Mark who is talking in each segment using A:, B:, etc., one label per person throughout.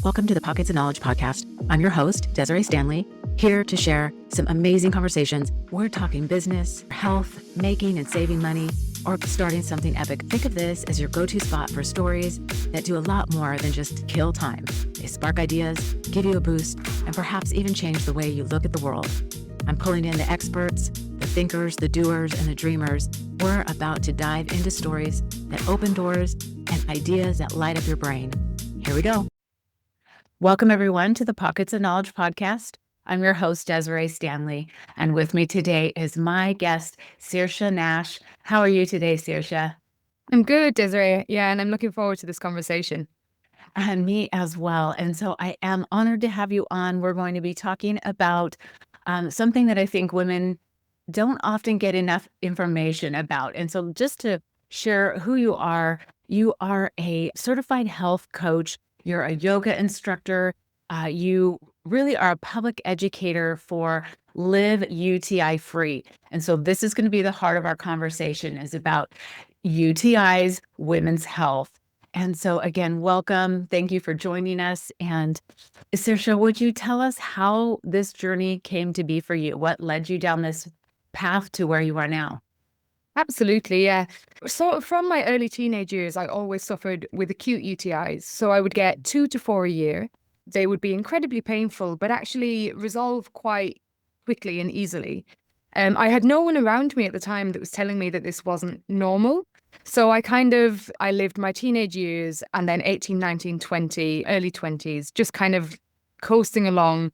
A: Welcome to the Pockets of Knowledge podcast. I'm your host, Desiree Stanley, here to share some amazing conversations. We're talking business, health, making and saving money, or starting something epic. Think of this as your go-to spot for stories that do a lot more than just kill time. They spark ideas, give you a boost, and perhaps even change the way you look at the world. I'm pulling in the experts, the thinkers, the doers, and the dreamers. We're about to dive into stories that open doors and ideas that light up your brain. Here we go. Welcome, everyone, to the Pockets of Knowledge podcast. I'm your host, Desiree Stanley, and with me today is my guest, Saoirse Nash. How are you today, Saoirse?
B: I'm good, Desiree. Yeah, and I'm looking forward to this conversation.
A: And me as well. And so I am honored to have you on. We're going to be talking about something that I think women don't often get enough information about. And so just to share who you are a certified health coach. You're a yoga instructor. You really are a public educator for Live UTI Free. And so this is going to be the heart of our conversation, is about UTIs, women's health. And so again, welcome. Thank you for joining us. And Saoirse, would you tell us how this journey came to be for you? What led you down this path to where you are now?
B: Absolutely, yeah. So from my early teenage years, I always suffered with acute UTIs. So I would get 2 to 4 a year. They would be incredibly painful, but actually resolve quite quickly and easily. I had no one around me at the time that was telling me that this wasn't normal. So I lived my teenage years and then 18, 19, 20, early 20s, just kind of coasting along,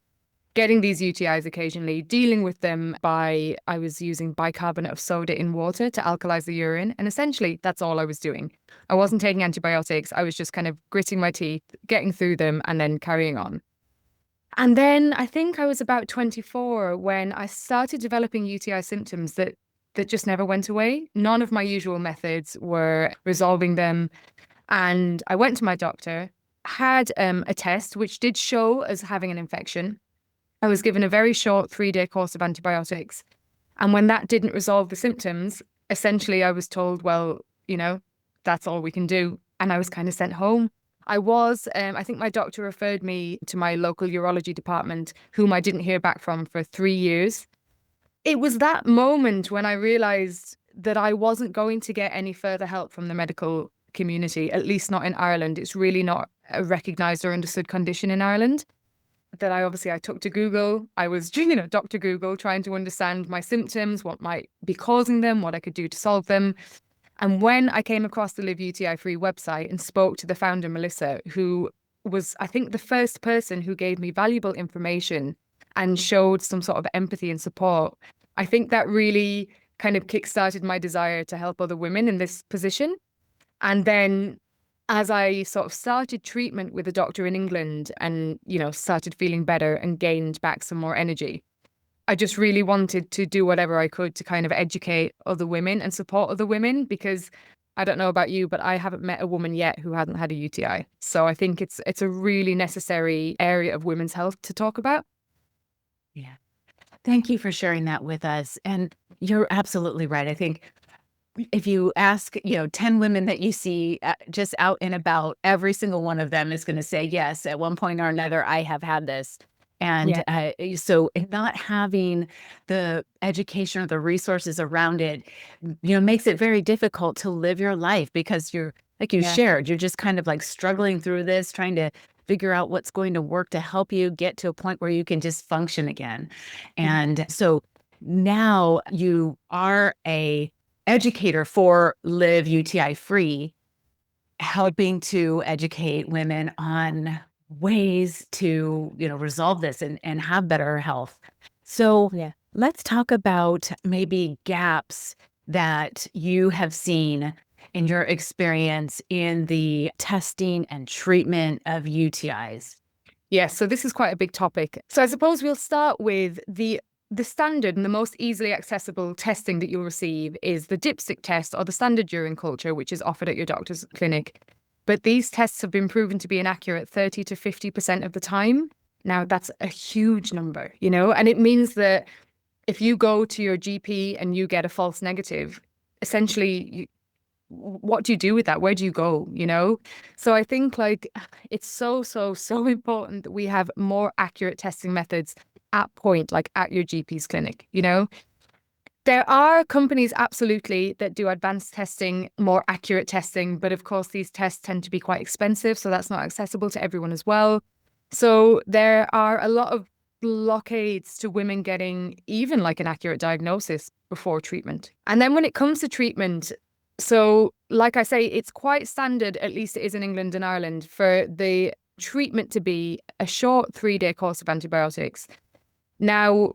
B: getting these UTIs occasionally, dealing with them I was using bicarbonate of soda in water to alkalize the urine. And essentially, that's all I was doing. I wasn't taking antibiotics. I was just kind of gritting my teeth, getting through them, and then carrying on. And then I think I was about 24 when I started developing UTI symptoms that just never went away. None of my usual methods were resolving them. And I went to my doctor, had a test which did show as having an infection. I was given a very short 3-day course of antibiotics. And when that didn't resolve the symptoms, essentially I was told, well, that's all we can do. And I was kind of sent home. I think my doctor referred me to my local urology department, whom I didn't hear back from for 3 years. It was that moment when I realized that I wasn't going to get any further help from the medical community, at least not in Ireland. It's really not a recognized or understood condition in Ireland. That I took to Google. I was doing, Dr. Google, trying to understand my symptoms, what might be causing them, what I could do to solve them. And when I came across the Live UTI Free website and spoke to the founder, Melissa, who was, I think, the first person who gave me valuable information and showed some sort of empathy and support, I think that really kind of kickstarted my desire to help other women in this position. And then as I sort of started treatment with a doctor in England and, started feeling better and gained back some more energy, I just really wanted to do whatever I could to kind of educate other women and support other women, because I don't know about you, but I haven't met a woman yet who hasn't had a UTI. So I think it's a really necessary area of women's health to talk about.
A: Yeah. Thank you for sharing that with us. And you're absolutely right. I think if you ask, 10 women that you see just out and about, every single one of them is going to say, yes, at one point or another, I have had this. And so not having the education or the resources around it, makes it very difficult to live your life, because you're, like you shared, you're just kind of like struggling through this, trying to figure out what's going to work to help you get to a point where you can just function again. And so now you are a educator for Live UTI Free, helping to educate women on ways to, resolve this and have better health. So let's talk about maybe gaps that you have seen in your experience in the testing and treatment of UTIs.
B: Yes, so this is quite a big topic. So I suppose we'll start with the standard and the most easily accessible testing that you'll receive is the dipstick test or the standard urine culture, which is offered at your doctor's clinic. But these tests have been proven to be inaccurate 30 to 50% of the time. Now, that's a huge number, and it means that if you go to your GP and you get a false negative, essentially what do you do with that? Where do you go? So I think like it's so important that we have more accurate testing methods at point, like at your GP's clinic. There are companies absolutely that do advanced testing, more accurate testing, but of course these tests tend to be quite expensive, so that's not accessible to everyone as well. So there are a lot of blockades to women getting even like an accurate diagnosis before treatment. And then when it comes to treatment, so like I say, it's quite standard, at least it is in England and Ireland, for the treatment to be a short 3-day course of antibiotics. Now,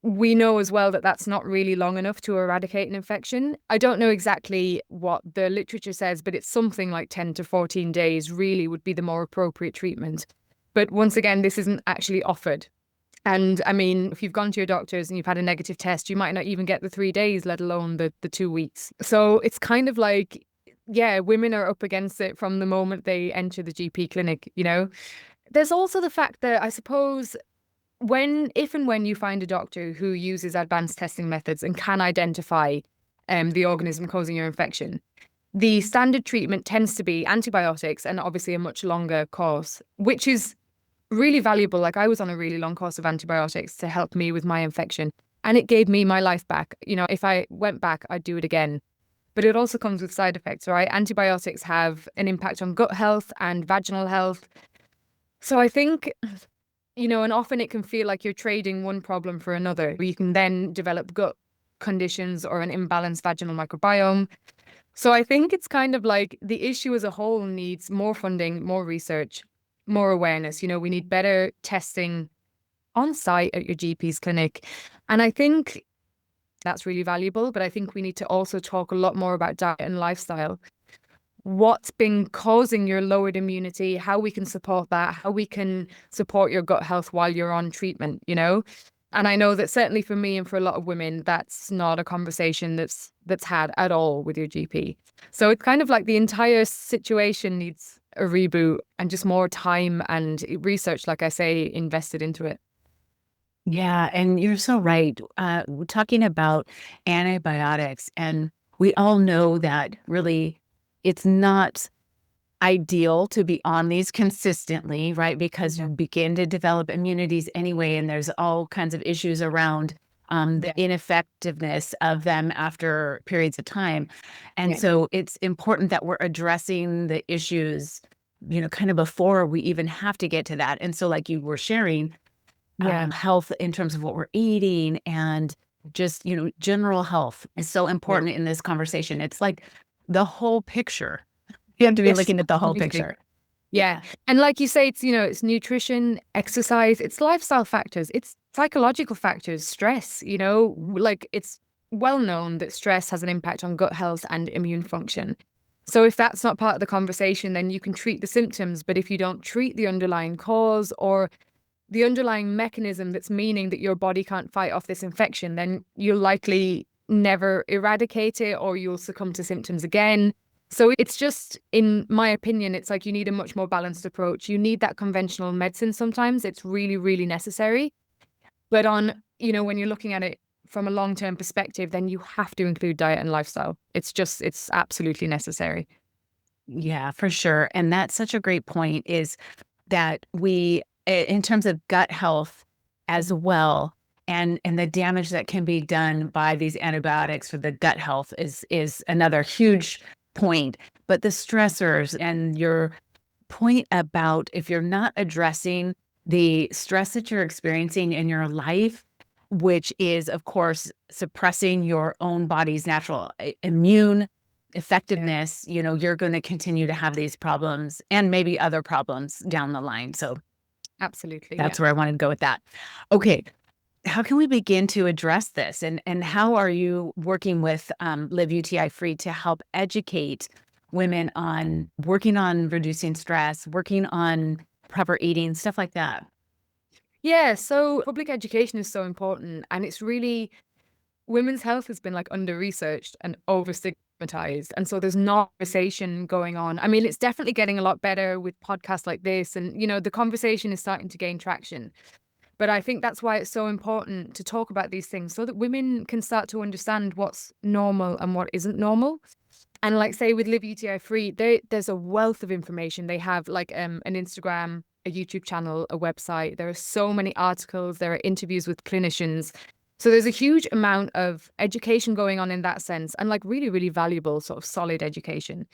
B: we know as well that that's not really long enough to eradicate an infection. I don't know exactly what the literature says, but it's something like 10 to 14 days really would be the more appropriate treatment. But once again, this isn't actually offered. And I mean, if you've gone to your doctors and you've had a negative test, you might not even get the 3 days, let alone the 2 weeks. So it's kind of like, yeah, women are up against it from the moment they enter the GP clinic. There's also the fact that I suppose if and when you find a doctor who uses advanced testing methods and can identify the organism causing your infection, the standard treatment tends to be antibiotics and obviously a much longer course, which is really valuable. Like I was on a really long course of antibiotics to help me with my infection, and it gave me my life back. If I went back, I'd do it again. But it also comes with side effects, right? Antibiotics have an impact on gut health and vaginal health. So I think and often it can feel like you're trading one problem for another. You can then develop gut conditions or an imbalanced vaginal microbiome. So I think it's kind of like the issue as a whole needs more funding, more research, more awareness. We need better testing on site at your GP's clinic. And I think that's really valuable. But I think we need to also talk a lot more about diet and lifestyle. What's been causing your lowered immunity, how we can support that, how we can support your gut health while you're on treatment. And I know that certainly for me and for a lot of women, that's not a conversation that's had at all with your GP. So it's kind of like the entire situation needs a reboot and just more time and research, like I say, invested into it.
A: Yeah, and you're so right. We're talking about antibiotics, and we all know that really it's not ideal to be on these consistently, right? Because you begin to develop immunities anyway, and there's all kinds of issues around the ineffectiveness of them after periods of time. And so it's important that we're addressing the issues, kind of before we even have to get to that. And so like you were sharing, health in terms of what we're eating and just, general health is so important in this conversation. It's like the whole picture. You have to be looking at the whole picture.
B: Yeah. And like you say, it's nutrition, exercise, it's lifestyle factors, it's psychological factors, stress, like it's well known that stress has an impact on gut health and immune function. So if that's not part of the conversation, then you can treat the symptoms. But if you don't treat the underlying cause or the underlying mechanism that's meaning that your body can't fight off this infection, then you'll likely never eradicate it or you'll succumb to symptoms again. So it's just, in my opinion, it's like you need a much more balanced approach. You need that conventional medicine sometimes. It's really, really necessary. But when you're looking at it from a long-term perspective, then you have to include diet and lifestyle. It's absolutely necessary.
A: Yeah, for sure. And that's such a great point, is that we, in terms of gut health as well, and the damage that can be done by these antibiotics for the gut health is another huge point. But the stressors and your point about if you're not addressing the stress that you're experiencing in your life, which is, of course, suppressing your own body's natural immune effectiveness, you're going to continue to have these problems and maybe other problems down the line. So
B: absolutely,
A: that's where I wanted to go with that. Okay. How can we begin to address this? And how are you working with Live UTI Free to help educate women on working on reducing stress, working on proper eating, stuff like that?
B: Yeah, so public education is so important, and it's really, women's health has been like under-researched and over-stigmatized, and so there's no conversation going on. I mean, it's definitely getting a lot better with podcasts like this, and the conversation is starting to gain traction. But I think that's why it's so important to talk about these things so that women can start to understand what's normal and what isn't normal. And like say with Live UTI Free, there's a wealth of information. They have like an Instagram, a YouTube channel, a website. There are so many articles. There are interviews with clinicians. So there's a huge amount of education going on in that sense, and like really, really valuable sort of solid education.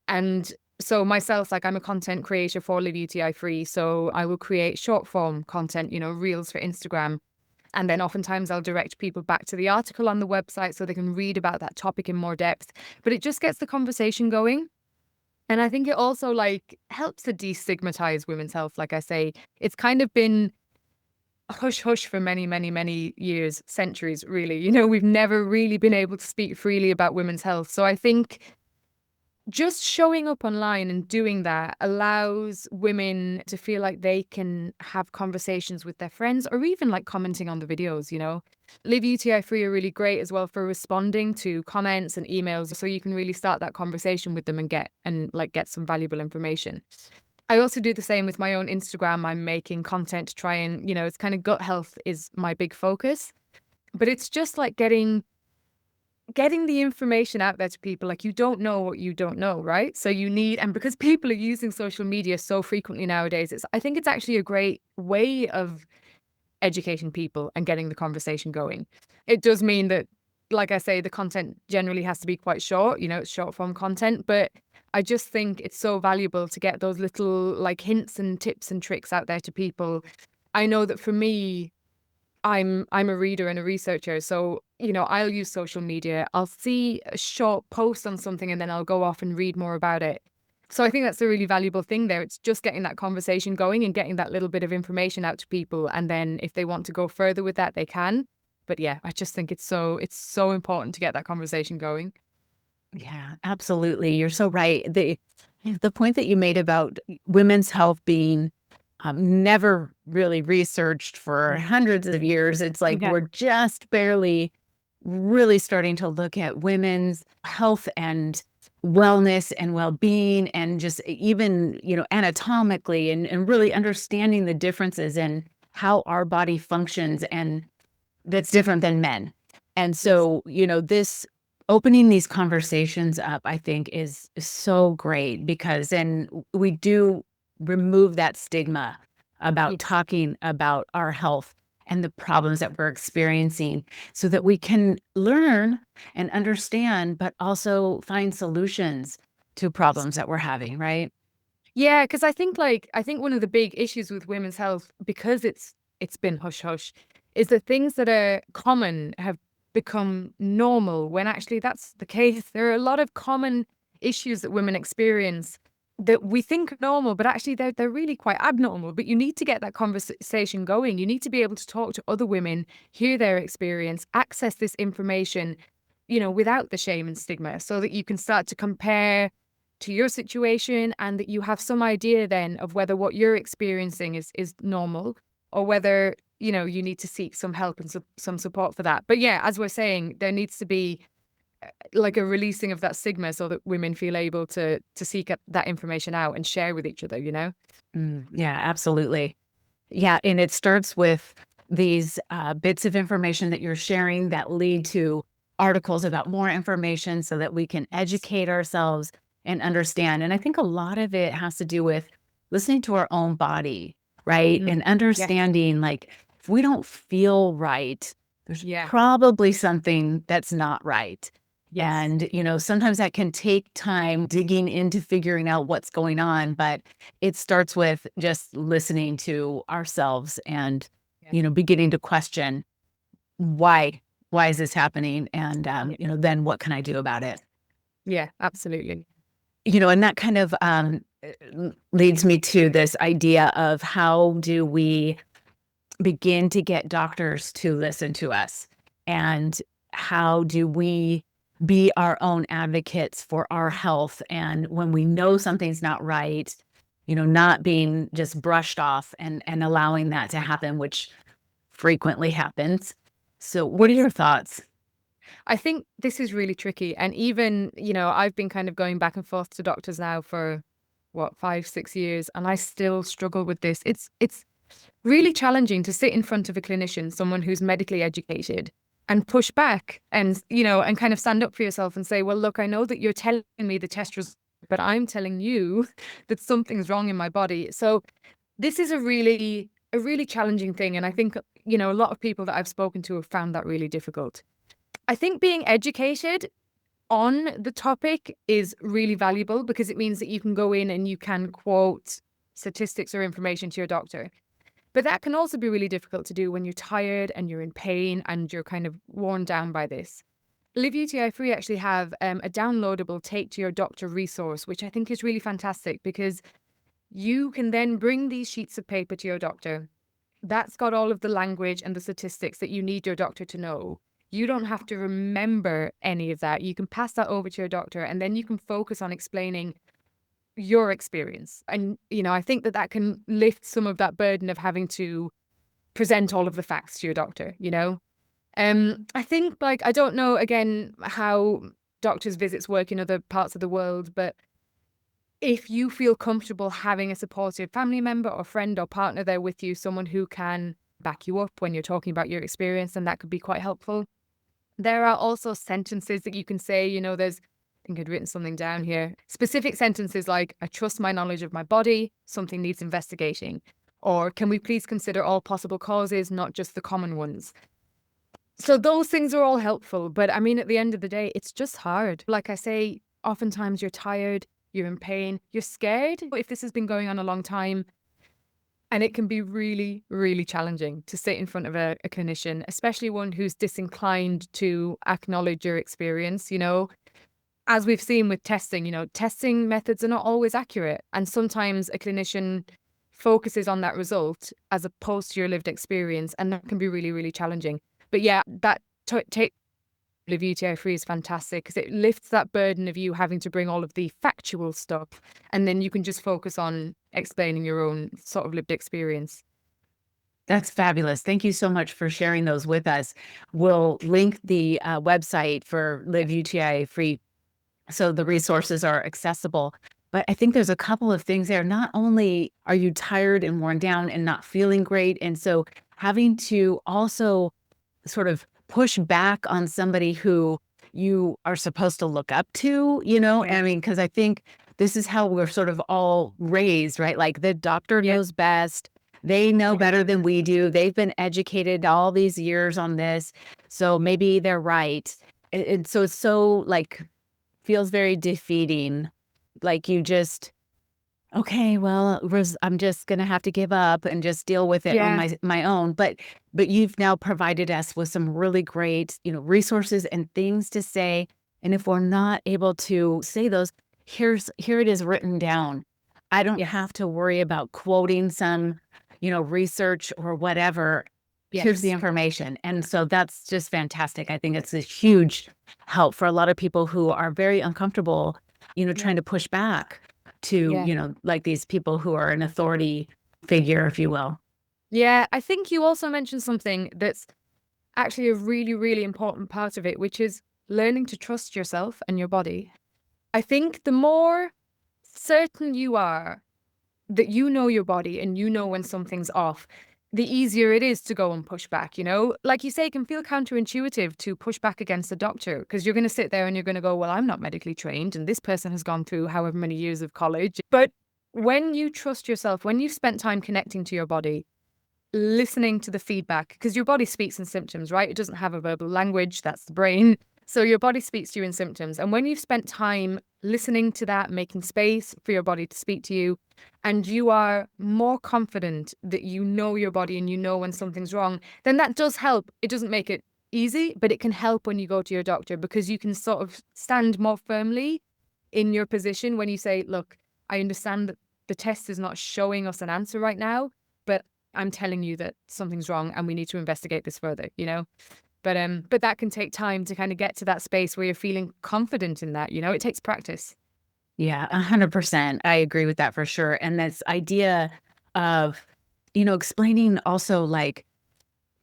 B: And so myself, like I'm a content creator for Live UTI Free. So I will create short form content, reels for Instagram. And then oftentimes I'll direct people back to the article on the website so they can read about that topic in more depth. But it just gets the conversation going. And I think it also like helps to destigmatize women's health. Like I say, it's kind of been hush hush for many, many, many years, centuries, really. We've never really been able to speak freely about women's health. So I think just showing up online and doing that allows women to feel like they can have conversations with their friends or even like commenting on the videos. Live UTI Free are really great as well for responding to comments and emails, so you can really start that conversation with them and get some valuable information. I also do the same with my own Instagram. I'm making content to try and, it's kind of gut health is my big focus, but it's just like getting the information out there to people. Like, you don't know what you don't know, right? So and because people are using social media so frequently nowadays, I think it's actually a great way of educating people and getting the conversation going. It does mean that, like I say, the content generally has to be quite short, it's short form content, but I just think it's so valuable to get those little like hints and tips and tricks out there to people. I know that for me, I'm a reader and a researcher, so I'll use social media. I'll see a short post on something and then I'll go off and read more about it. So I think that's a really valuable thing there. It's just getting that conversation going and getting that little bit of information out to people, and then if they want to go further with that, they can. But yeah, I just think it's so important to get that conversation going.
A: Yeah, absolutely. You're so right. The point that you made about women's health being never really researched for hundreds of years. It's like
B: Yeah.
A: we're just barely really starting to look at women's health and wellness and well-being, and just even, anatomically, and really understanding the differences in how our body functions, and that's different than men. And
B: Yes.
A: so, this opening these conversations up, I think, is so great, because then we do remove that stigma about
B: Yes.
A: talking about our health and the problems that we're experiencing, so that we can learn and understand, but also find solutions to problems that we're having, right?
B: Yeah, because I think one of the big issues with women's health, because it's been hush hush, is that things that are common have become normal when actually that's the case. There are a lot of common issues that women experience that we think are normal, but actually they're really quite abnormal. But you need to get that conversation going. You need to be able to talk to other women, hear their experience, access this information, without the shame and stigma, so that you can start to compare to your situation, and that you have some idea then of whether what you're experiencing is normal, or whether you need to seek some help and some support for that. But yeah, as we're saying, there needs to be like a releasing of that stigma, so that women feel able to seek that information out and share with each other.
A: Yeah, absolutely. Yeah, and it starts with these bits of information that you're sharing that lead to articles about more information, so that we can educate ourselves and understand. And I think a lot of it has to do with listening to our own body, right?
B: Mm.
A: And
B: Yeah.
A: understanding, like, if we don't feel right, there's
B: Yeah.
A: probably something that's not right.
B: Yes.
A: And, sometimes that can take time digging into figuring out what's going on, but it starts with just listening to ourselves, and,
B: Yeah.
A: beginning to question why is this happening? And,
B: Yeah.
A: then what can I do about it?
B: Yeah, absolutely.
A: And that kind of leads me to this idea of, how do we begin to get doctors to listen to us? And how do we be our own advocates for our health? And when we know something's not right, not being just brushed off, and allowing that to happen, which frequently happens. So what are
B: Yes.
A: your thoughts?
B: I think this is really tricky. And even, I've been kind of going back and forth to doctors now for what, 5, 6 years, and I still struggle with this. It's really challenging to sit in front of a clinician, someone who's medically educated, and push back and, and kind of stand up for yourself and say, well, look, I know that you're telling me the test results, but I'm telling you that something's wrong in my body. So this is a really challenging thing. And I think, a lot of people that I've spoken to have found that really difficult. I think being educated on the topic is really valuable because it means that you can go in and you can quote statistics or information to your doctor. But that can also be really difficult to do when you're tired and you're in pain and you're kind of worn down by this. Live UTI Free actually have a downloadable take to your doctor resource, which I think is really fantastic because you can then bring these sheets of paper to your doctor. That's got all of the language and the statistics that you need your doctor to know. You don't have to remember any of that. You can pass that over to your doctor and then you can focus on explaining your experience. And, I think that can lift some of that burden of having to present all of the facts to your doctor. I think, like, I don't know, again, how doctors' visits work in other parts of the world, but if you feel comfortable having a supportive family member or friend or partner there with you, someone who can back you up when you're talking about your experience, then that could be quite helpful. There are also sentences that you can say, I think I'd written something down here. Specific sentences like, I trust my knowledge of my body, something needs investigating. Or, can we please consider all possible causes, not just the common ones? So those things are all helpful. But I mean, at the end of the day, it's just hard. Like I say, oftentimes you're tired, you're in pain, you're scared if this has been going on a long time. And it can be really, really challenging to sit in front of a clinician, especially one who's disinclined to acknowledge your experience. As we've seen with testing, testing methods are not always accurate. And sometimes a clinician focuses on that result as opposed to your lived experience. And that can be really, really challenging. But yeah, that take Live UTI Free is fantastic because it lifts that burden of you having to bring all of the factual stuff. And then you can just focus on explaining your own sort of lived experience.
A: That's fabulous. Thank you so much for sharing those with us. We'll link the website for Live UTI Free so the resources are accessible. But I think there's a couple of things there. Not only are you tired and worn down and not feeling great, and so having to also sort of push back on somebody who you are supposed to look up to, I mean, because I think this is how we're sort of all raised, right? Like the doctor knows best. They know better than we do. They've been educated all these years on this. So maybe they're right. And so it's so like feels very defeating. Like you just, okay, well, I'm just gonna have to give up and just deal with it on my own. But you've now provided us with some really great, resources and things to say. And if we're not able to say those, here it is written down. I don't have to worry about quoting some, research or whatever. Here's the information. And so that's just fantastic. I think it's a huge help for a lot of people who are very uncomfortable, trying to push back to, like these people who are an authority figure, if you will.
B: Yeah, I think you also mentioned something that's actually a really, really important part of it, which is learning to trust yourself and your body. I think the more certain you are that you know your body and you know when something's off, the easier it is to go and push back, Like you say, it can feel counterintuitive to push back against a doctor because you're going to sit there and you're going to go, well, I'm not medically trained and this person has gone through however many years of college. But when you trust yourself, when you've spent time connecting to your body, listening to the feedback, because your body speaks in symptoms, right? It doesn't have a verbal language, that's the brain. So your body speaks to you in symptoms. And when you've spent time listening to that, making space for your body to speak to you, and you are more confident that you know your body and you know when something's wrong, then that does help. It doesn't make it easy, but it can help when you go to your doctor because you can sort of stand more firmly in your position when you say, look, I understand that the test is not showing us an answer right now, but I'm telling you that something's wrong and we need to investigate this further. But that can take time to kind of get to that space where you're feeling confident in that, it takes practice.
A: Yeah, 100%. I agree with that for sure. And this idea of, explaining also like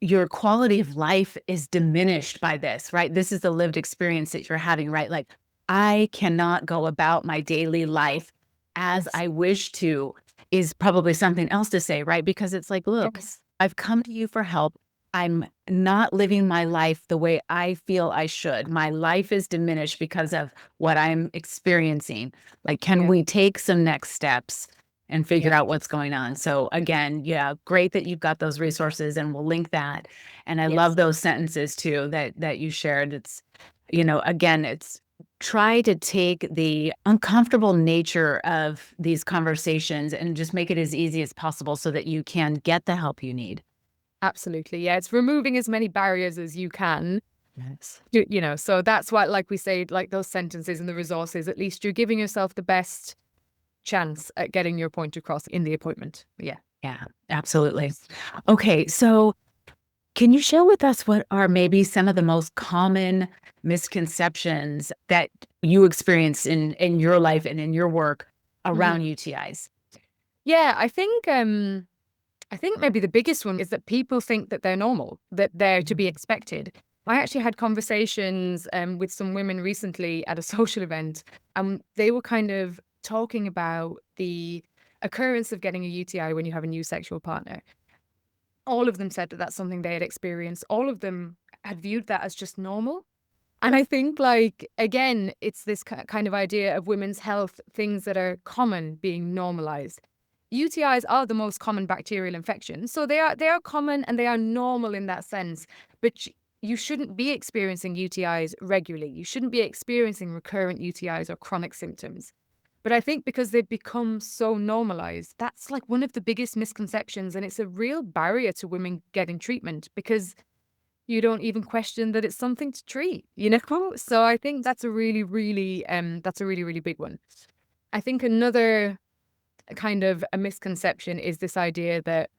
A: your quality of life is diminished by this, right? This is the lived experience that you're having, right? Like I cannot go about my daily life as I wish to is probably something else to say, right? Because it's like, look, I've come to you for help. I'm not living my life the way I feel I should. My life is diminished because of what I'm experiencing. Like, can
B: Yeah.
A: we take some next steps and figure
B: Yeah.
A: out what's going on? So again, yeah, great that you've got those resources, and we'll link that. And I love
B: Yes.
A: those sentences too that you shared. It's, again, it's try to take the uncomfortable nature of these conversations and just make it as easy as possible so that you can get the help you need.
B: Absolutely. Yeah. It's removing as many barriers as you can.
A: Yes.
B: So that's why, like we say, like those sentences and the resources, at least you're giving yourself the best chance at getting your point across in the appointment. Yeah.
A: Yeah, absolutely. Okay, so can you share with us what are maybe some of the most common misconceptions that you experience in your life and in your work
B: Mhm.
A: around UTIs?
B: Yeah. I think maybe the biggest one is that people think that they're normal, that they're to be expected. I actually had conversations with some women recently at a social event, and they were kind of talking about the occurrence of getting a UTI when you have a new sexual partner. All of them said that that's something they had experienced. All of them had viewed that as just normal. And I think, like, again, it's this kind of idea of women's health, things that are common being normalized. UTIs are the most common bacterial infection. So they are common and they are normal in that sense. But you shouldn't be experiencing UTIs regularly. You shouldn't be experiencing recurrent UTIs or chronic symptoms. But I think because they've become so normalized, that's like one of the biggest misconceptions. And it's a real barrier to women getting treatment because you don't even question that it's something to treat? So I think that's a really, really, really big one. I think another kind of a misconception is this idea that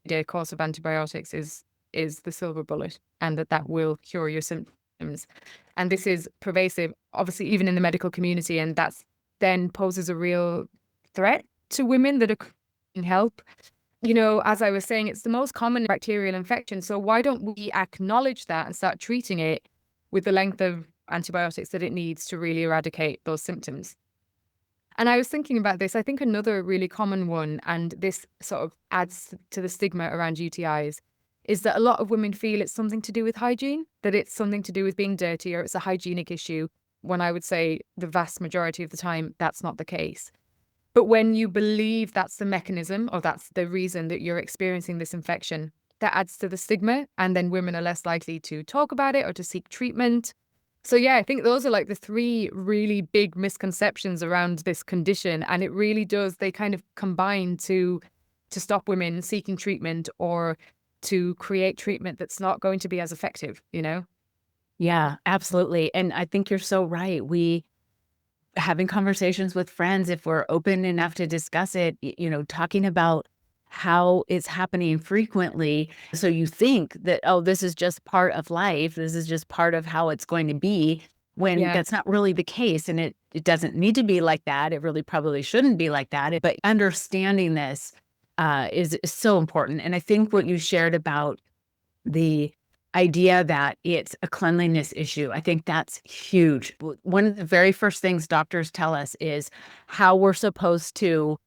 B: the course of antibiotics is the silver bullet and that will cure your symptoms. And this is pervasive, obviously, even in the medical community, and that's then poses a real threat to women that are in help. As I was saying, it's the most common bacterial infection. So why don't we acknowledge that and start treating it with the length of antibiotics that it needs to really eradicate those symptoms? And I was thinking about this. I think another really common one, and this sort of adds to the stigma around UTIs, is that a lot of women feel it's something to do with hygiene, that it's something to do with being dirty or it's a hygienic issue, when I would say the vast majority of the time, that's not the case. But when you believe that's the mechanism or that's the reason that you're experiencing this infection, that adds to the stigma. And then women are less likely to talk about it or to seek treatment. So, yeah, I think those are like the three really big misconceptions around this condition. And it really does, they kind of combine to stop women seeking treatment or to create treatment that's not going to be as effective?
A: Yeah, absolutely. And I think you're so right. We having conversations with friends, if we're open enough to discuss it, talking about how it's happening frequently. So you think that, oh, this is just part of life. This is just part of how it's going to be, when
B: Yeah.
A: that's not really the case. And it doesn't need to be like that. It really probably shouldn't be like that. But understanding this is so important. And I think what you shared about the idea that it's a cleanliness issue, I think that's huge. One of the very first things doctors tell us is how we're supposed to,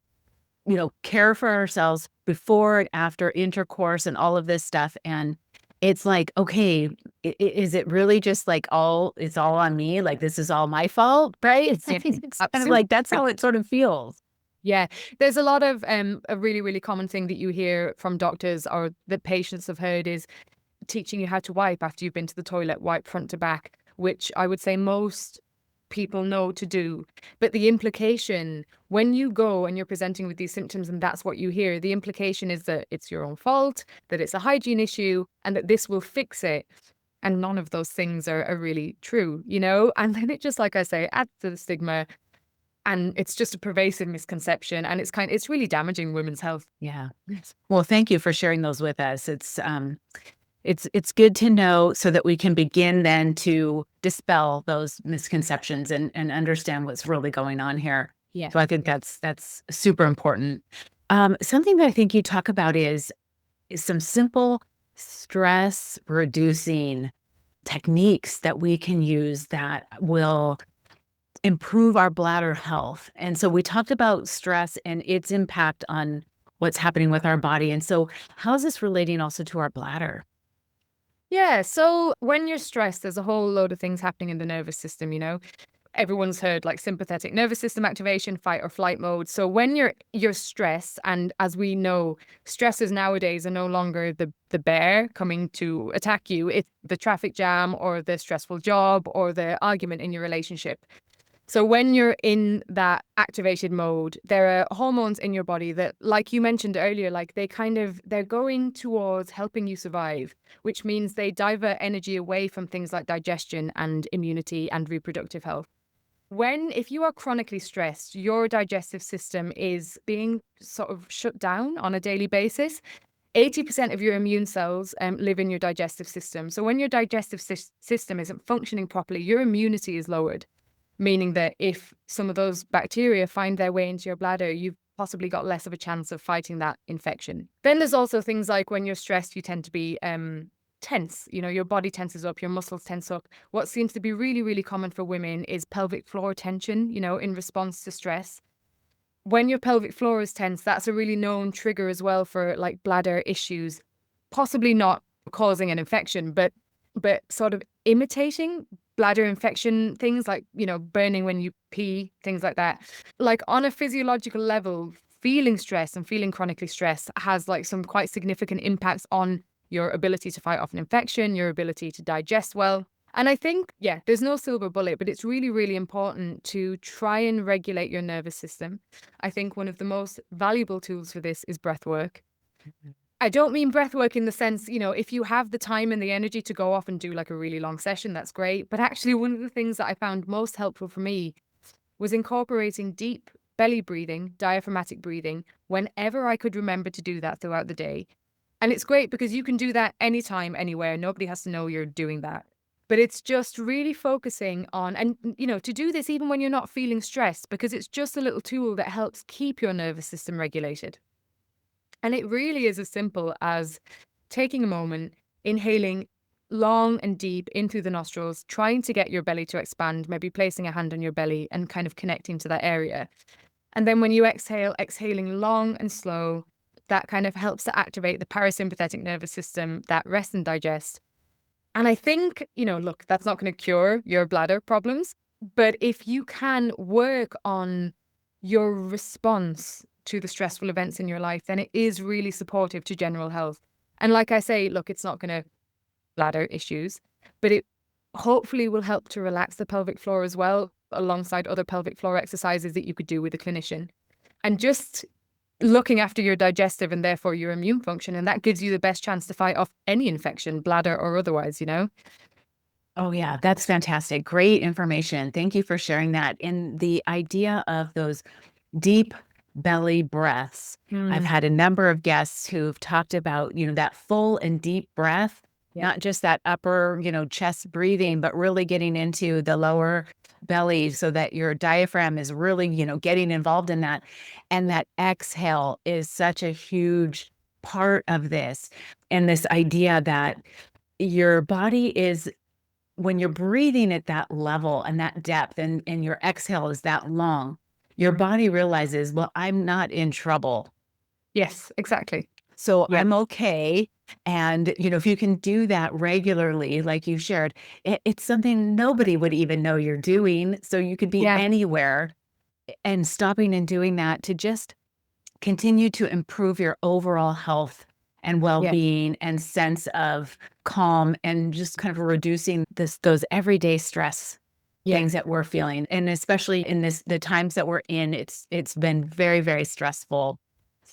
A: care for ourselves before and after intercourse and all of this stuff. And it's like, okay, is it really just like it's all on me? Like, this is all my fault, right? It's kind of
B: Absolutely.
A: like, that's how it sort of feels.
B: Yeah, there's a lot of a really, really common thing that you hear from doctors or that patients have heard is teaching you how to wipe after you've been to the toilet, wipe front to back, which I would say most people know to do. But the implication when you go and you're presenting with these symptoms and that's what you hear, the implication is that it's your own fault, that it's a hygiene issue, and that this will fix it. And none of those things are really true? And then it just, like I say, adds to the stigma. And it's just a pervasive misconception. And it's really damaging women's health.
A: Yeah. Well, thank you for sharing those with us. It's good to know so that we can begin then to dispel those misconceptions and understand what's really going on here.
B: Yeah.
A: So I think that's super important. Something that I think you talk about is some simple stress reducing techniques that we can use that will improve our bladder health. And so we talked about stress and its impact on what's happening with our body. And so how is this relating also to our bladder?
B: Yeah, so when you're stressed, there's a whole load of things happening in the nervous system, you know. Everyone's heard like sympathetic nervous system activation, fight or flight mode. So when you're stressed, and as we know, stressors nowadays are no longer the bear coming to attack you. It's the traffic jam or the stressful job or the argument in your relationship. So when you're in that activated mode, there are hormones in your body that, like you mentioned earlier, like they're going towards helping you survive, which means they divert energy away from things like digestion and immunity and reproductive health. If you are chronically stressed, your digestive system is being sort of shut down on a daily basis. 80% of your immune cells live in your digestive system. So when your digestive system isn't functioning properly, your immunity is lowered, meaning that if some of those bacteria find their way into your bladder, you've possibly got less of a chance of fighting that infection. Then there's also things like when you're stressed, you tend to be tense. You know, your body tenses up, your muscles tense up. What seems to be really, really common for women is pelvic floor tension, you know, in response to stress. When your pelvic floor is tense, that's a really known trigger as well for like bladder issues, possibly not causing an infection, but sort of imitating bladder infection things like, you know, burning when you pee, things like that. Like on a physiological level, feeling stress and feeling chronically stressed has like some quite significant impacts on your ability to fight off an infection, your ability to digest well. And I think, yeah, there's no silver bullet, but it's really, really important to try and regulate your nervous system. I think one of the most valuable tools for this is breath work. I don't mean breath work in the sense, you know, if you have the time and the energy to go off and do like a really long session, that's great. But actually, one of the things that I found most helpful for me was incorporating deep belly breathing, diaphragmatic breathing, whenever I could remember to do that throughout the day. And it's great because you can do that anytime, anywhere. Nobody has to know you're doing that. But it's just really focusing on, and you know, to do this even when you're not feeling stressed, because it's just a little tool that helps keep your nervous system regulated. And it really is as simple as taking a moment, inhaling long and deep in through the nostrils, trying to get your belly to expand, maybe placing a hand on your belly and kind of connecting to that area. And then when you exhale, exhaling long and slow, that kind of helps to activate the parasympathetic nervous system, that rest and digest. And I think, you know, look, that's not going to cure your bladder problems, but if you can work on your response to the stressful events in your life, then it is really supportive to general health. And like I say, look, it's not going to bladder issues, but it hopefully will help to relax the pelvic floor as well, alongside other pelvic floor exercises that you could do with a clinician. And just looking after your digestive and therefore your immune function. And that gives you the best chance to fight off any infection, bladder or otherwise, you know?
A: Oh, yeah, that's fantastic. Great information. Thank you for sharing that. And the idea of those deep belly breaths. I've
B: Mm,
A: had a number of guests who've talked about, that full and deep breath,
B: yeah.
A: not just that upper, chest breathing, but really getting into the lower belly so that your diaphragm is really, getting involved in that. And that exhale is such a huge part of this. And this idea that your body is when you're breathing at that level and that depth and your exhale is that long, your body realizes, well, I'm not in trouble.
B: Yes, exactly.
A: So
B: Yeah.
A: I'm okay. And, if you can do that regularly, like you shared, it's something nobody would even know you're doing. So you could be
B: Yeah.
A: anywhere and stopping and doing that to just continue to improve your overall health and
B: Yeah.
A: well-being and sense of calm and just kind of reducing those everyday stress
B: Yeah.
A: things that we're feeling. And especially in the times that we're in, it's been very, very stressful.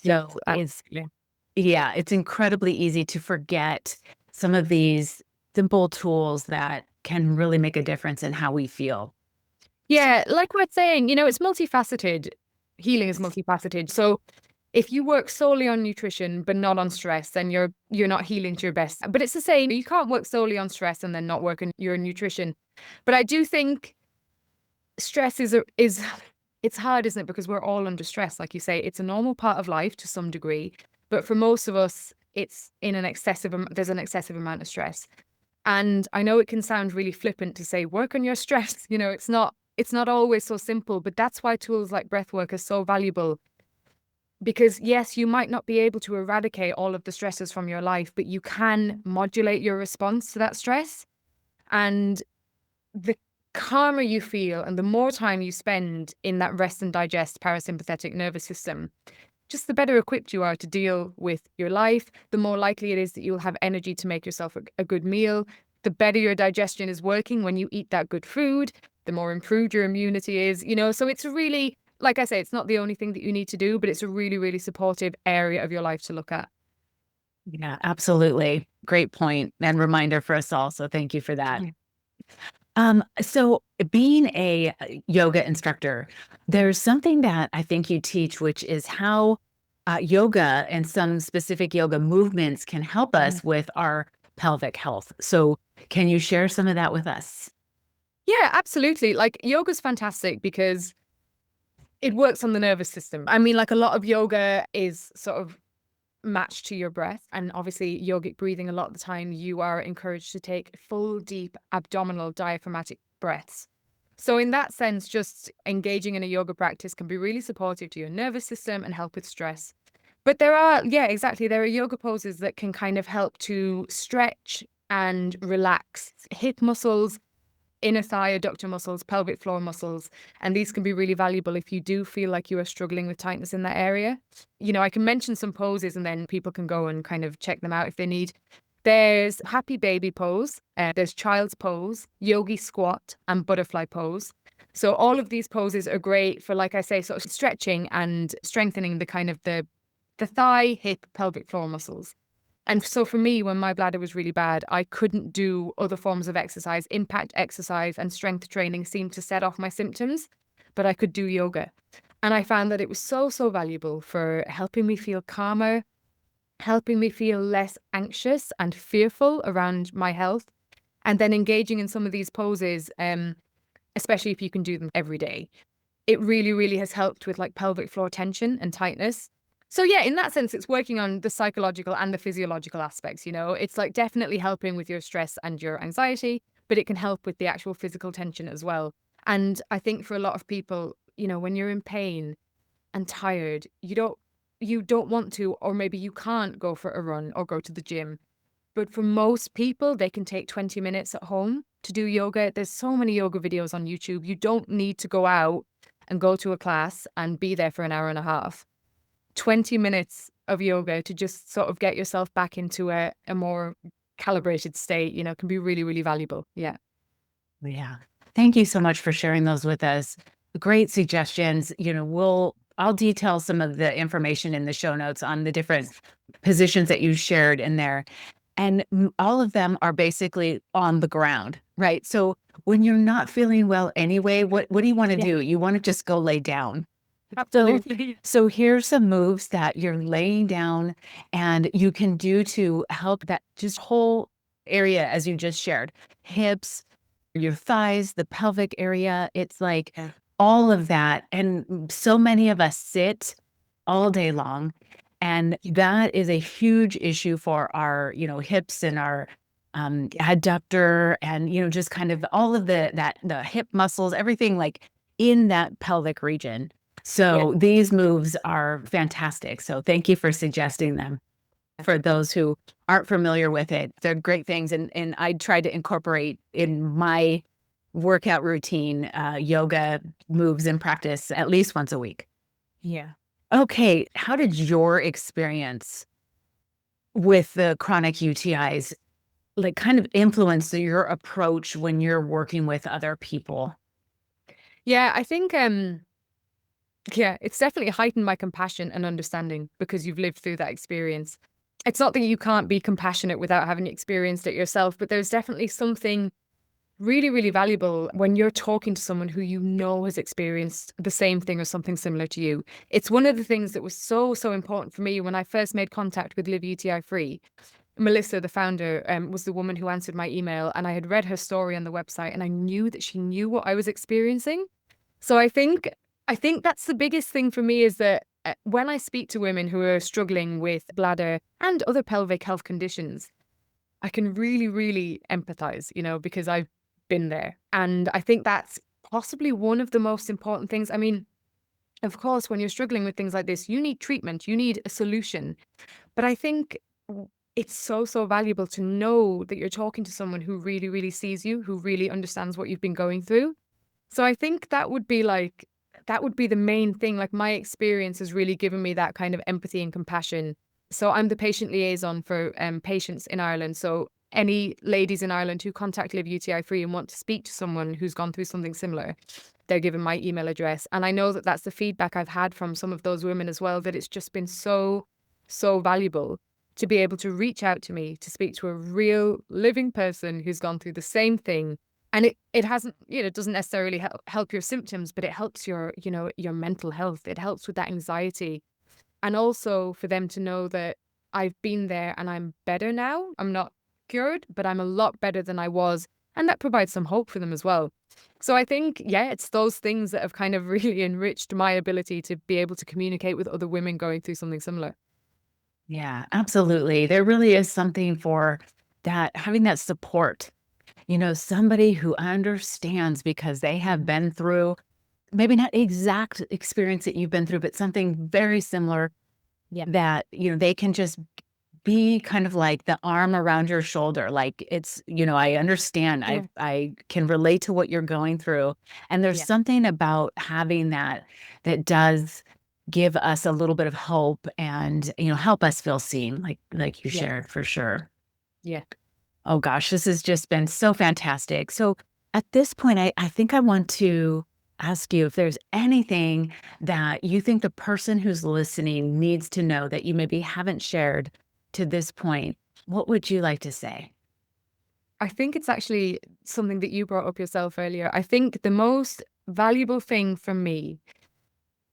B: Yes.
A: So it's
B: Absolutely.
A: yeah, it's incredibly easy to forget some of these simple tools that can really make a difference in how we feel.
B: Yeah. Like we're saying, you know, it's multifaceted. Healing is multifaceted. So if you work solely on nutrition but not on stress, then you're not healing to your best. But it's the same. You can't work solely on stress and then not work on your nutrition. But I do think stress is it's hard, isn't it? Because we're all under stress. Like you say, it's a normal part of life to some degree. But for most of us, it's in an there's an excessive amount of stress. And I know it can sound really flippant to say work on your stress. You know, it's not always so simple, but that's why tools like breath work are so valuable. Because yes, you might not be able to eradicate all of the stresses from your life, but you can modulate your response to that stress. And the calmer you feel and the more time you spend in that rest and digest parasympathetic nervous system, just the better equipped you are to deal with your life, the more likely it is that you'll have energy to make yourself a good meal. The better your digestion is working when you eat that good food, the more improved your immunity is, So it's really, like I say, it's not the only thing that you need to do, but it's a really, really supportive area of your life to look at.
A: Yeah, absolutely. Great point and reminder for us all. So thank you for that.
B: Yeah.
A: So being a yoga instructor, there's something that I think you teach, which is how yoga and some specific yoga movements can help us with our pelvic health. So can you share some of that with us?
B: Yeah, absolutely. Like yoga's fantastic because it works on the nervous system. I mean, like a lot of yoga is sort of matched to your breath. And obviously, yogic breathing, a lot of the time, you are encouraged to take full, deep abdominal diaphragmatic breaths. So, in that sense, just engaging in a yoga practice can be really supportive to your nervous system and help with stress. But yeah, exactly. There are yoga poses that can kind of help to stretch and relax hip muscles, inner thigh adductor muscles, pelvic floor muscles. And these can be really valuable if you do feel like you are struggling with tightness in that area. I can mention some poses and then people can go and kind of check them out if they need. There's happy baby pose, there's child's pose, yogi squat, and butterfly pose. So all of these poses are great for, like I say, sort of stretching and strengthening the kind of the thigh, hip, pelvic floor muscles. And so for me, when my bladder was really bad, I couldn't do other forms of exercise. Impact exercise and strength training seemed to set off my symptoms, but I could do yoga. And I found that it was so, so valuable for helping me feel calmer, helping me feel less anxious and fearful around my health. And then engaging in some of these poses, especially if you can do them every day, it really, really has helped with like pelvic floor tension and tightness. So yeah, in that sense, it's working on the psychological and the physiological aspects, It's like definitely helping with your stress and your anxiety, but it can help with the actual physical tension as well. And I think for a lot of people, when you're in pain and tired, you don't want to, or maybe you can't go for a run or go to the gym. But for most people, they can take 20 minutes at home to do yoga. There's so many yoga videos on YouTube. You don't need to go out and go to a class and be there for an hour and a half. 20 minutes of yoga to just sort of get yourself back into a more calibrated state, can be really, really valuable. Yeah.
A: Yeah. Thank you so much for sharing those with us. Great suggestions. I'll detail some of the information in the show notes on the different positions that you shared in there. And all of them are basically on the ground, right? So when you're not feeling well anyway, what do you want to do? You want to just go lay down.
B: Absolutely.
A: So here's some moves that you're laying down and you can do to help that just whole area as you just shared. Hips, your thighs, the pelvic area. It's like all of that. And so many of us sit all day long. And that is a huge issue for our, hips and our adductor and, just kind of all of the hip muscles, everything like in that pelvic region. So these moves are fantastic. So thank you for suggesting them. For those who aren't familiar with it, they're great things. And I try to incorporate in my workout routine, yoga moves and practice at least once a week.
B: Yeah.
A: Okay. How did your experience with the chronic UTIs like kind of influence your approach when you're working with other people?
B: Yeah, I think yeah, it's definitely heightened my compassion and understanding because you've lived through that experience. It's not that you can't be compassionate without having experienced it yourself, but there's definitely something really, really valuable when you're talking to someone who has experienced the same thing or something similar to you. It's one of the things that was so, so important for me when I first made contact with Live UTI Free. Melissa, the founder, was the woman who answered my email, and I had read her story on the website, and I knew that she knew what I was experiencing. So I think that's the biggest thing for me is that when I speak to women who are struggling with bladder and other pelvic health conditions, I can really, really empathize, because I've been there. And I think that's possibly one of the most important things. I mean, Of course, when you're struggling with things like this, you need treatment, you need a solution. But I think it's so, so valuable to know that you're talking to someone who really, really sees you, who really understands what you've been going through. So I think that would be the main thing. Like, my experience has really given me that kind of empathy and compassion. So I'm the patient liaison for patients in Ireland. So any ladies in Ireland who contact Live UTI Free and want to speak to someone who's gone through something similar, they're given my email address. And I know that that's the feedback I've had from some of those women as well, that it's just been so, so valuable to be able to reach out to me, to speak to a real living person who's gone through the same thing. And it hasn't, it doesn't necessarily help your symptoms, but it helps your, your mental health. It helps with that anxiety. And also for them to know that I've been there and I'm better now. I'm not cured, but I'm a lot better than I was. And that provides some hope for them as well. So I think, yeah, it's those things that have kind of really enriched my ability to be able to communicate with other women going through something similar.
A: Yeah, absolutely. There really is something for that, having that support, somebody who understands because they have been through maybe not exact experience that you've been through, but something very similar
B: Yeah.
A: that, they can just be kind of like the arm around your shoulder. Like it's, I understand.
B: Yeah.
A: I can relate to what you're going through. And there's
B: Yeah.
A: something about having that that does give us a little bit of hope and, help us feel seen, like you
B: Yeah.
A: shared for sure.
B: Yeah.
A: Oh gosh, this has just been so fantastic. So at this point, I think I want to ask you if there's anything that you think the person who's listening needs to know that you maybe haven't shared to this point. What would you like to say?
B: I think it's actually something that you brought up yourself earlier. I think the most valuable thing for me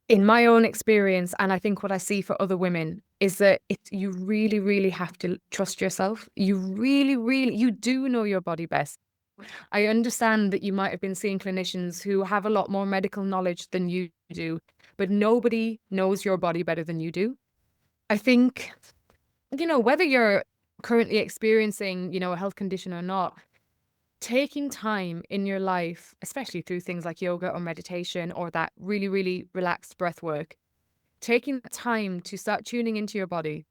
B: in my own experience, and I think what I see for other women, is that you really, really have to trust yourself. You really, really, you do know your body best. I understand that you might have been seeing clinicians who have a lot more medical knowledge than you do, but nobody knows your body better than you do. I think, whether you're currently experiencing, a health condition or not, taking time in your life, especially through things like yoga or meditation or that really, really relaxed breath work, taking the time to start tuning into your body,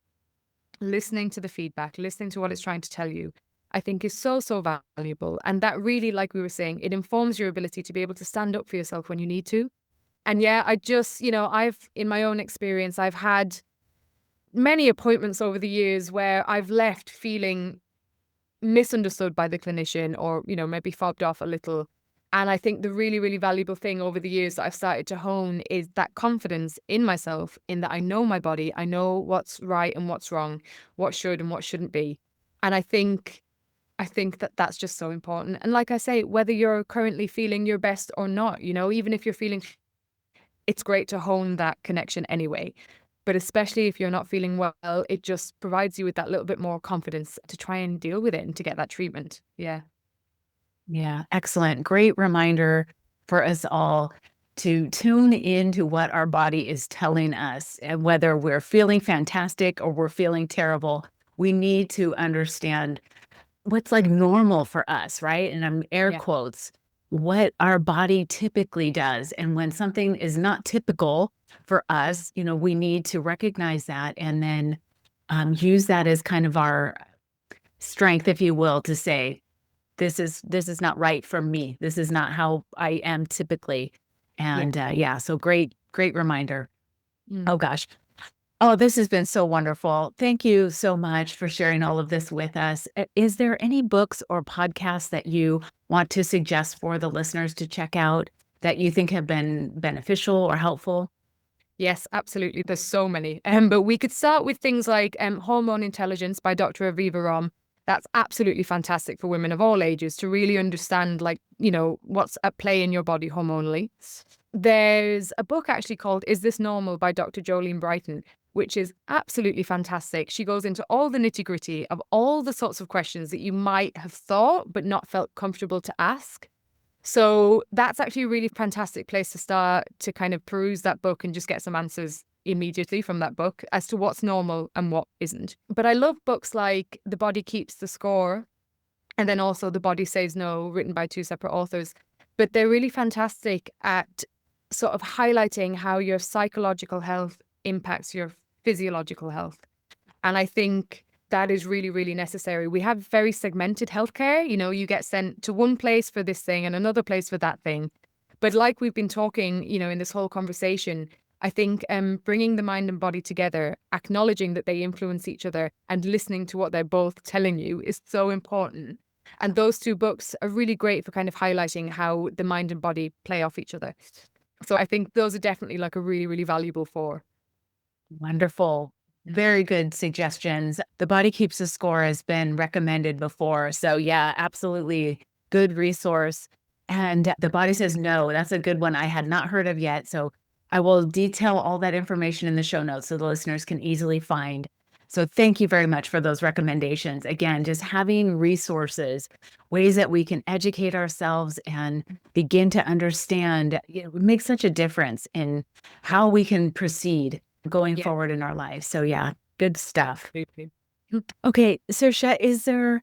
B: listening to the feedback, listening to what it's trying to tell you, I think is so, so valuable. And that really, like we were saying, it informs your ability to be able to stand up for yourself when you need to. And yeah, I just, in my own experience, I've had many appointments over the years where I've left feeling misunderstood by the clinician or, maybe fobbed off a little. And I think the really, really valuable thing over the years that I've started to hone is that confidence in myself, in that I know my body, I know what's right and what's wrong, what should and what shouldn't be. And I think that that's just so important. And like I say, whether you're currently feeling your best or not, even if you're feeling, it's great to hone that connection anyway. But especially if you're not feeling well, it just provides you with that little bit more confidence to try and deal with it and to get that treatment. Yeah.
A: Yeah, excellent. Great reminder for us all to tune into what our body is telling us. And whether we're feeling fantastic or we're feeling terrible, we need to understand what's like normal for us, right? And I'm air
B: Yeah.
A: quotes, what our body typically does. And when something is not typical for us, we need to recognize that and then use that as kind of our strength, if you will, to say, this is not right for me. This is not how I am typically.
B: Yeah.
A: And yeah, so great reminder.
B: Mm.
A: Oh gosh. Oh, this has been so wonderful. Thank you so much for sharing all of this with us. Is there any books or podcasts that you want to suggest for the listeners to check out that you think have been beneficial or helpful?
B: Yes, absolutely. There's so many. But we could start with things like Hormone Intelligence by Dr. Aviva Rom. That's absolutely fantastic for women of all ages to really understand, like, what's at play in your body hormonally. There's a book actually called Is This Normal by Dr. Jolene Brighton, which is absolutely fantastic. She goes into all the nitty gritty of all the sorts of questions that you might have thought but not felt comfortable to ask. So that's actually a really fantastic place to start to kind of peruse that book and just get some answers immediately from that book as to what's normal and what isn't. But I love books like The Body Keeps the Score and then also The Body Says No, written by two separate authors. But they're really fantastic at sort of highlighting how your psychological health impacts your physiological health. And I think that is really, really necessary. We have very segmented healthcare. You know, you get sent to one place for this thing and another place for that thing. But like we've been talking, you know, in this whole conversation, I think bringing the mind and body together, acknowledging that they influence each other and listening to what they're both telling you is so important. And those two books are really great for kind of highlighting how the mind and body play off each other. So I think those are definitely like a really, really valuable four.
A: Wonderful. Very good suggestions. The Body Keeps a Score has been recommended before. So, yeah, absolutely good resource. And The Body Says No, that's a good one I had not heard of yet. So, I will detail all that information in the show notes so the listeners can easily find. So, thank you very much for those recommendations. Again, just having resources, ways that we can educate ourselves and begin to understand, it makes such a difference in how we can proceed going
B: Yeah.
A: forward in our lives. So yeah, good stuff.
B: Absolutely.
A: Okay, Saoirse, is there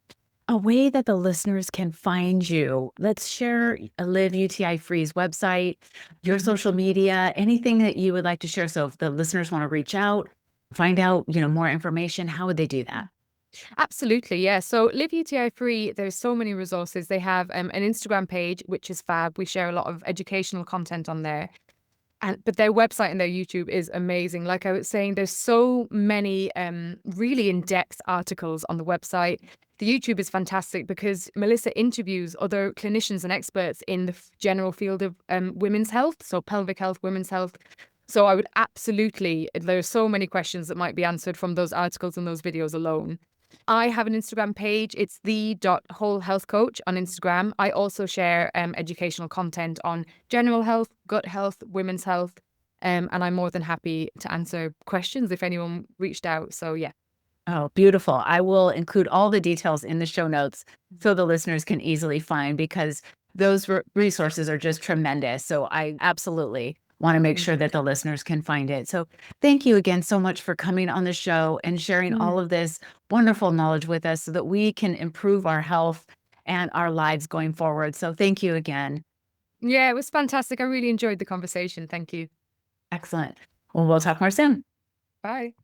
A: a way that the listeners can find you? Let's share Live UTI Free's website, your social media, anything that you would like to share. So if the listeners want to reach out, find out, more information, how would they do that?
B: Absolutely, yeah. So Live UTI Free, there's so many resources. They have an Instagram page, which is fab. We share a lot of educational content on there. But their website and their YouTube is amazing. Like I was saying, there's so many really in-depth articles on the website. The YouTube is fantastic because Melissa interviews other clinicians and experts in the general field of women's health, so pelvic health, women's health. So I would absolutely, there's so many questions that might be answered from those articles and those videos alone. I have an Instagram page. It's the.wholehealthcoach on Instagram. I also share educational content on general health, gut health, women's health. And I'm more than happy to answer questions if anyone reached out. So, yeah.
A: Oh, beautiful. I will include all the details in the show notes so the listeners can easily find because those resources are just tremendous. So I absolutely want to make sure that the listeners can find it. So thank you again so much for coming on the show and sharing all of this wonderful knowledge with us so that we can improve our health and our lives going forward. So thank you again.
B: Yeah, it was fantastic. I really enjoyed the conversation. Thank you.
A: Excellent. Well, we'll talk more soon.
B: Bye.